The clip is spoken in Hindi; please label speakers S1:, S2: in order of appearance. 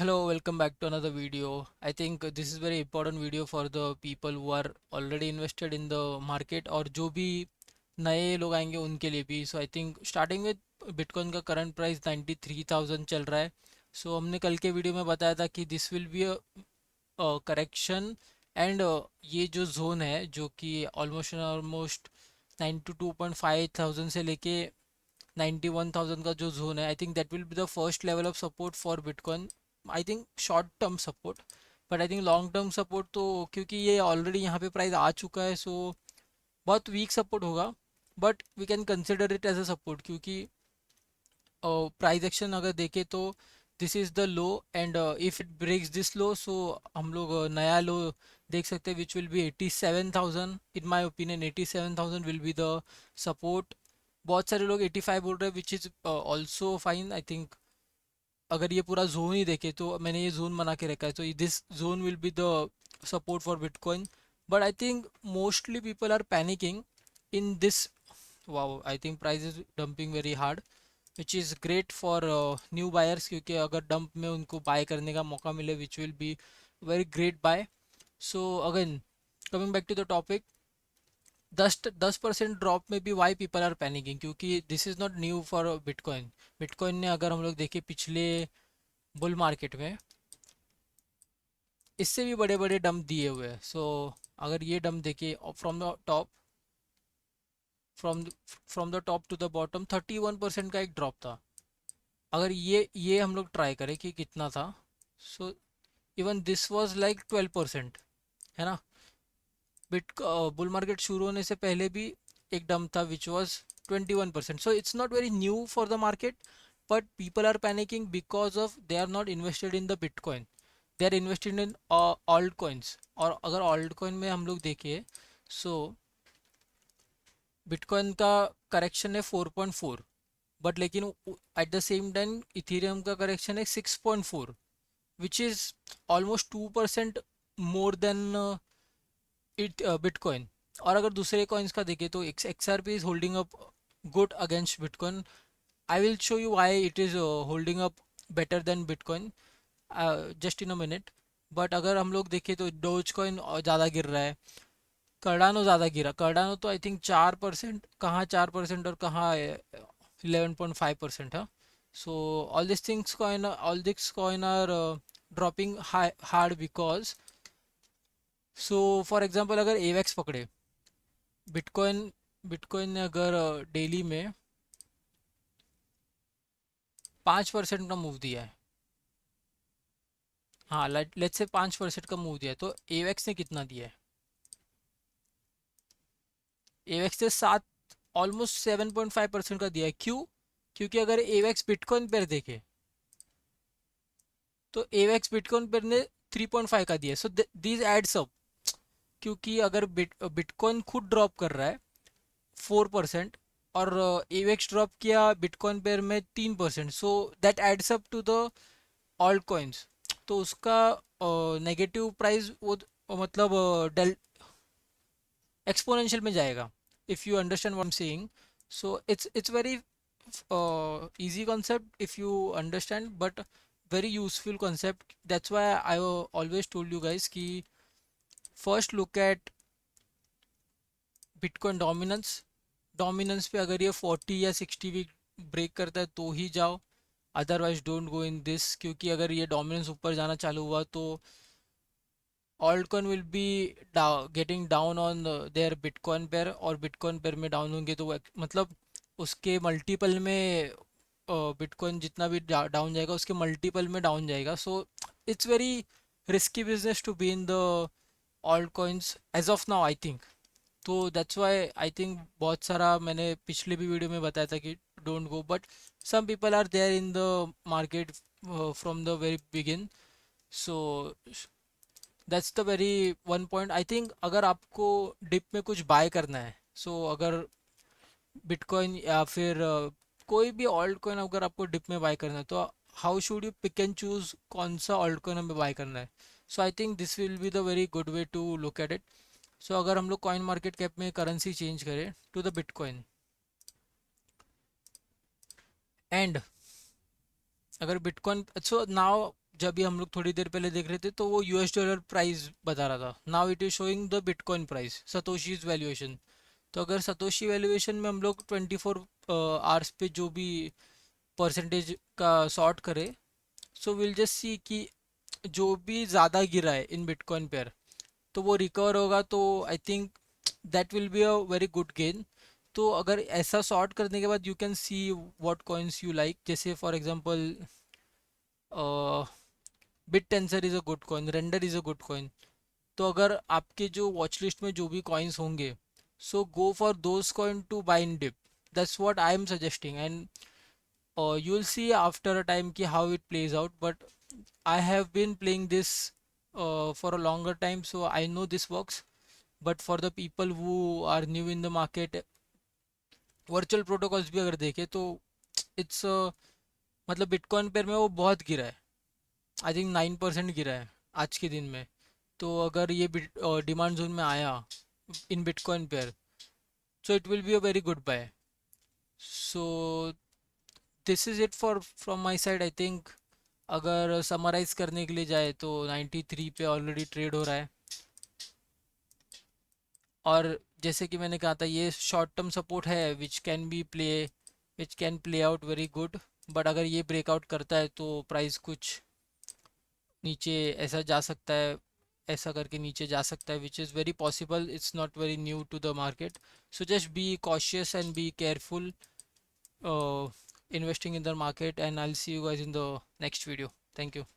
S1: Hello, welcome back to another video. I think this is very important video for the people who are already invested in the market और जो भी नए लोग आएंगे उनके लिए भी. So I think starting with Bitcoin का current price 93,000 चल रहा है. So हमने कल के वीडियो में बताया था कि this will be a correction and ये जो जोन है जो कि ऑलमोस्ट 92.5 से लेके 91,000 का जो जोन है, आई think that will be the first level of support for bitcoin. I think short term support, but I think long term support तो क्योंकि ये ऑलरेडी यहाँ पे प्राइस आ चुका है, सो बहुत वीक सपोर्ट होगा. But we can consider it as a support क्योंकि प्राइस एक्शन अगर देखें तो this is the low and if it breaks this low so हम लोग नया लो देख सकते हैं which will be 87,000. In my opinion 87,000 will be the support. बहुत सारे लोग 85 बोल रहे हैं which is also fine. I think अगर ये पूरा जोन ही देखे तो मैंने ये जोन बना के रखा है, तो this zone will be the support for bitcoin. But I think mostly people are panicking in this. Wow, I think price is dumping very hard which is great for new buyers क्योंकि अगर डंप में उनको बाय करने का मौका मिले which will be very great buy. So again coming back to the topic, 10% drop में भी वाई पीपल आर पैनिकिंग क्योंकि this is not new for bitcoin. Bitcoin ने अगर हम लोग देखें पिछले बुल मार्केट में इससे भी बड़े बड़े डंप दिए हुए हैं. सो अगर ये डंप देखें from from the top to the bottom 31% का एक ड्रॉप था. अगर ये हम लोग ट्राई करें कि कितना था, so even this was like 12%, है ना. बुल मार्केट शुरू होने से पहले भी एक डंप था which was 21%. So it's not very new for the market, but people are panicking because of they are not invested in the bitcoin, they are invested in altcoins. और अगर ऑल्ट कॉइन में हम लोग देखें सो बिटकॉइन का करेक्शन है 4.4, बट लेकिन at the same time Ethereum का करेक्शन है 6.4 which is almost 2% more than it bitcoin. और अगर दूसरे कॉइन्स का देखें तो XRP is holding up good against bitcoin. I will show you why it is holding up better than bitcoin just in a minute. But अगर हम लोग देखें तो डोज कॉइन ज़्यादा गिर रहा है, कार्डानो ज़्यादा गिरा. कार्डानो तो आई थिंक 4%, कहाँ 4% और कहाँ 11.5% है. सो all these coin are dropping hard because. So for example अगर एवेक्स पकड़े, बिटकॉइन बिटकॉइन ने अगर डेली में 5% का मूव दिया है, हाँ लेट्स से 5% का मूव दिया है, तो एवेक्स ने कितना दिया है? एवेक्स ने 7, ऑलमोस्ट 7.5% का दिया है. क्यों? क्योंकि अगर एवेक्स बिटकॉइन पर देखे तो एवेक्स बिटकॉइन पर ने 3.5 का दिया है. So these adds up. क्योंकि अगर बिटकॉइन खुद ड्रॉप कर रहा है 4% और एवेक्स ड्रॉप किया बिटकॉइन पेयर में 3%, so that adds up to the altcoins. तो उसका नेगेटिव प्राइस वो मतलब डेल एक्सपोनेंशियल में जाएगा. If you understand what I am saying, so it's very easy concept if you understand, but very useful concept. That's why I always told you guys कि first look at bitcoin dominance पे अगर ये 40 या 60 वीक ब्रेक करता है तो ही जाओ, otherwise don't go in this. क्योंकि अगर ये डोमिनेंस ऊपर जाना चालू हुआ तो altcoin will be getting down on their bitcoin pair, और बिटकॉइन पेयर में डाउन होंगे तो मतलब उसके मल्टीपल में बिटकॉइन जितना भी डाउन जाएगा उसके मल्टीपल में डाउन जाएगा. So it's very risky business to be in the altcoins as of now I think. तो दैट्स वाई आई थिंक बहुत सारा मैंने पिछले भी वीडियो में बताया था कि don't go, but some people are there in the market from the very begin. So that's the very one point I think. अगर आपको डिप में कुछ बाय करना है, सो अगर बिटकॉइन या फिर कोई भी ऑल्ट कॉइन अगर आपको डिप में बाय करना है तो how should you pick and choose कौन सा ऑल्ट कॉइन हमें बाय करना है. So I think this will be the very good way to look at it. So अगर हम लोग कॉइन मार्केट कैप में करेंसी चेंज करें टू द बिटकॉइन, एंड अगर बिटकॉइन, सो नाउ जब भी हम लोग थोड़ी देर पहले देख रहे थे तो वो यूएस डॉलर प्राइस बता रहा था, now it is showing the bitcoin price, satoshis valuation. तो अगर सतोशी वैल्यूएशन में हम लोग 24 आवर्स पे जो भी परसेंटेज का सॉर्ट करे, सो विल जस्ट सी कि जो भी ज़्यादा गिरा है इन बिटकॉइन पेयर तो वो रिकवर होगा, तो I think that will be a very good gain. तो अगर ऐसा सॉर्ट करने के बाद you can see what coins you like, जैसे for example Bittensor is a good coin, Render is a good coin. तो अगर आपके जो वॉच लिस्ट में जो भी कॉइन्स होंगे, so go for those coin to buy in dip, that's what I am suggesting. And you will see after a time ki how it plays out, but I have been playing this for a longer time, so I know this works. But for the people who are new in the market, virtual protocols भी अगर देखें तो इट्स मतलब बिटकॉइन पेयर में वो बहुत गिरा है, आई थिंक 9% गिरा है आज के दिन में। तो अगर ये डिमांड जोन में आया in bitcoin pair, so it will be a very good buy. So this is it for from my side, I think. अगर समराइज करने के लिए जाए तो 93 पे ऑलरेडी ट्रेड हो रहा है। और जैसे कि मैंने कहा था, ये शॉर्ट टर्म सपोर्ट है which can play out very good. But अगर ये ब्रेकआउट करता है तो प्राइस कुछ नीचे ऐसा जा सकता है, ऐसा करके नीचे जा सकता है, which is very possible, it's not very new to the market. So just be cautious and be careful investing in the market, and I'll see you guys in the next video. Thank you.